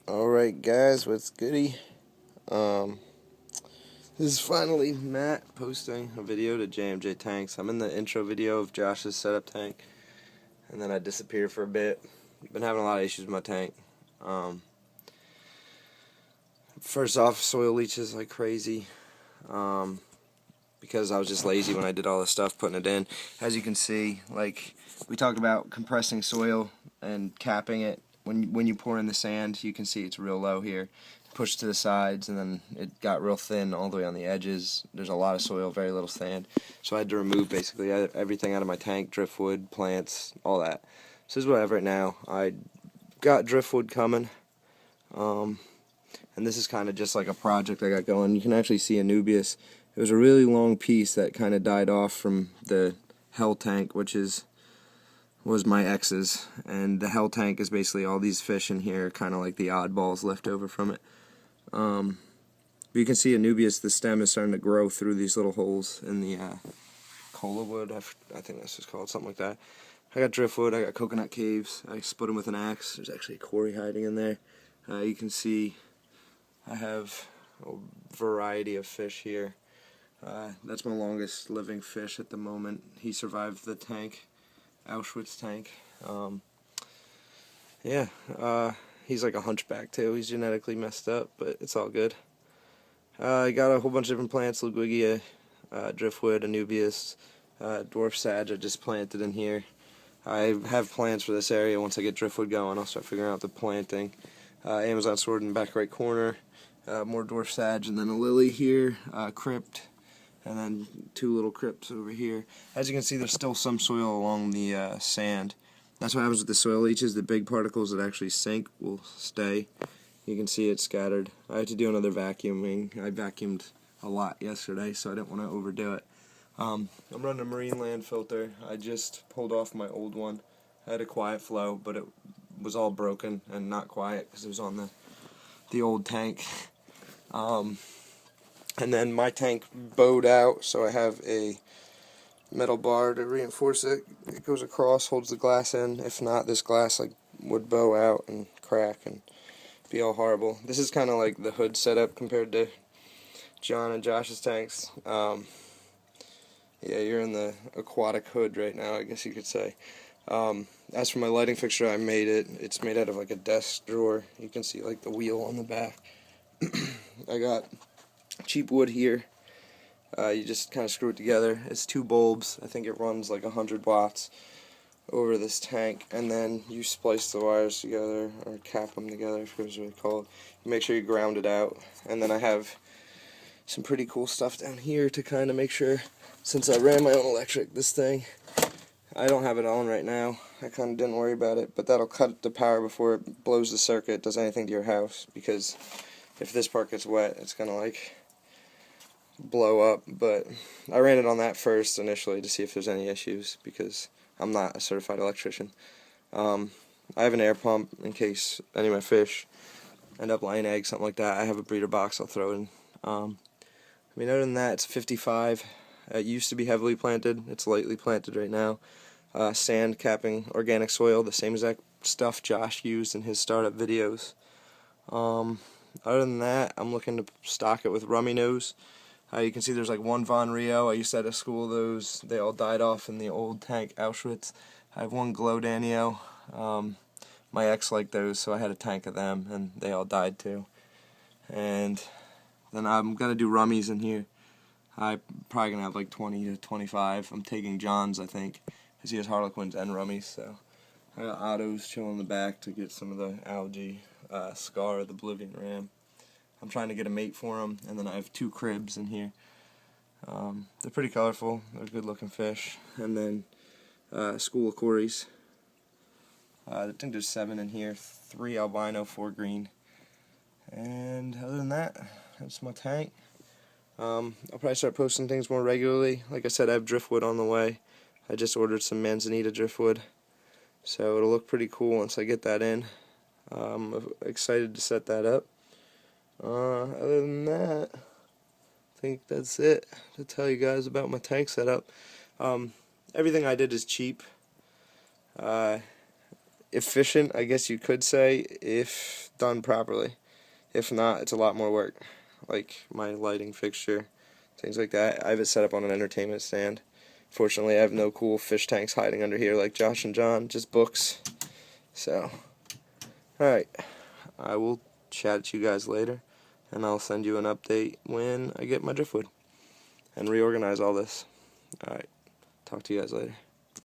Alright guys, what's goody? Um, this is finally Matt posting a video to JMJ Tanks. I'm in the intro video of Josh's setup tank, and then I disappeared for a bit. Been having a lot of issues with my tank. First off, soil leaches like crazy, because I was just lazy when I did all this stuff putting it in. As you can see, like, we talked about compressing soil and capping it. When you pour in the sand, you can see it's real low here. Push to the sides, and then it got real thin all the way on the edges. There's a lot of soil, very little sand. So I had to remove basically everything out of my tank, driftwood, plants, all that. So this is what I have right now. I got driftwood coming, and this is kind of just like a project I got going. You can actually see Anubias. It was a really long piece that kind of died off from the Hell tank, which was my ex's, and the Hell tank is basically all these fish in here, kind of like the oddballs left over from it. But you can see Anubias, the stem is starting to grow through these little holes in the cola wood, I think that's just called, something like that. I got driftwood, I got coconut caves, I split them with an axe. There's actually a quarry hiding in there. You can see I have a variety of fish here. That's my longest living fish at the moment. He survived the tank, Auschwitz tank. He's like a hunchback too. He's genetically messed up, but it's all good. I got a whole bunch of different plants: Liguigia, driftwood, Anubias, dwarf sage I just planted in here. I have plans for this area. Once I get driftwood going, I'll start figuring out the planting. Amazon sword in the back right corner, more dwarf sage, and then a lily here, crypt, and then two little crypts over here. As you can see, there's still some soil along the sand. That's what happens with the soil leaches. The big particles that actually sink will stay. You can see it scattered. I had to do another vacuuming. I vacuumed a lot yesterday, so I didn't want to overdo it. I'm running a marine land filter. I just pulled off my old one. I had a quiet flow, but it was all broken and not quiet because it was on the old tank. And then my tank bowed out, so I have a metal bar to reinforce it. It goes across, holds the glass in. If not, this glass would bow out and crack and be all horrible. This is kind of like the hood setup compared to John and Josh's tanks. Yeah, you're in the aquatic hood right now, I guess you could say. As for my lighting fixture, I made it. It's made out of like a desk drawer. You can see like the wheel on the back. I got cheap wood here. You just kind of screw it together. It's 2 bulbs. I think it runs like 100 watts over this tank, and then you splice the wires together, or cap them together, I forget what it's called. You make sure you ground it out, and then I have some pretty cool stuff down here to kind of make sure, since I ran my own electric, this thing, I don't have it on right now. I kind of didn't worry about it, but that'll cut the power before it blows the circuit, does anything to your house, because if this part gets wet, it's going to like blow up. But I ran it on that first initially to see if there's any issues, because I'm not a certified electrician. I have an air pump in case any of my fish end up laying eggs, something like that. I have a breeder box I'll throw in. Other than that, it's 55. It used to be heavily planted. It's lightly planted right now. Sand capping organic soil, the same exact stuff Josh used in his startup videos. Other than that, I'm looking to stock it with rummy nose. You can see there's like 1 Von Rio. I used to at a school those. They all died off in the old tank, Auschwitz. I have 1 Glow Danio. My ex liked those, so I had a tank of them, and they all died too. And then I'm going to do rummies in here. I'm probably going to have like 20 to 25. I'm taking John's, I think, because he has Harlequins and rummies. So I got Otto's chilling in the back to get some of the algae, Scar, the Bolivian Ram. I'm trying to get a mate for them, and then I have 2 cribs in here. They're pretty colorful. They're good looking fish. And then school of Cories. I think there's 7 in here. 3 albino, 4 green. And other than that, that's my tank. I'll probably start posting things more regularly. Like I said, I have driftwood on the way. I just ordered some manzanita driftwood, so it'll look pretty cool once I get that in. I'm excited to set that up. Other than that, I think that's it to tell you guys about my tank setup. Everything I did is cheap. efficient, I guess you could say, if done properly. If not, it's a lot more work. Like my lighting fixture, things like that. I have it set up on an entertainment stand. Fortunately, I have no cool fish tanks hiding under here like Josh and John, just books. So, alright, I will chat to you guys later, and I'll send you an update when I get my driftwood and reorganize all this. Alright, talk to you guys later.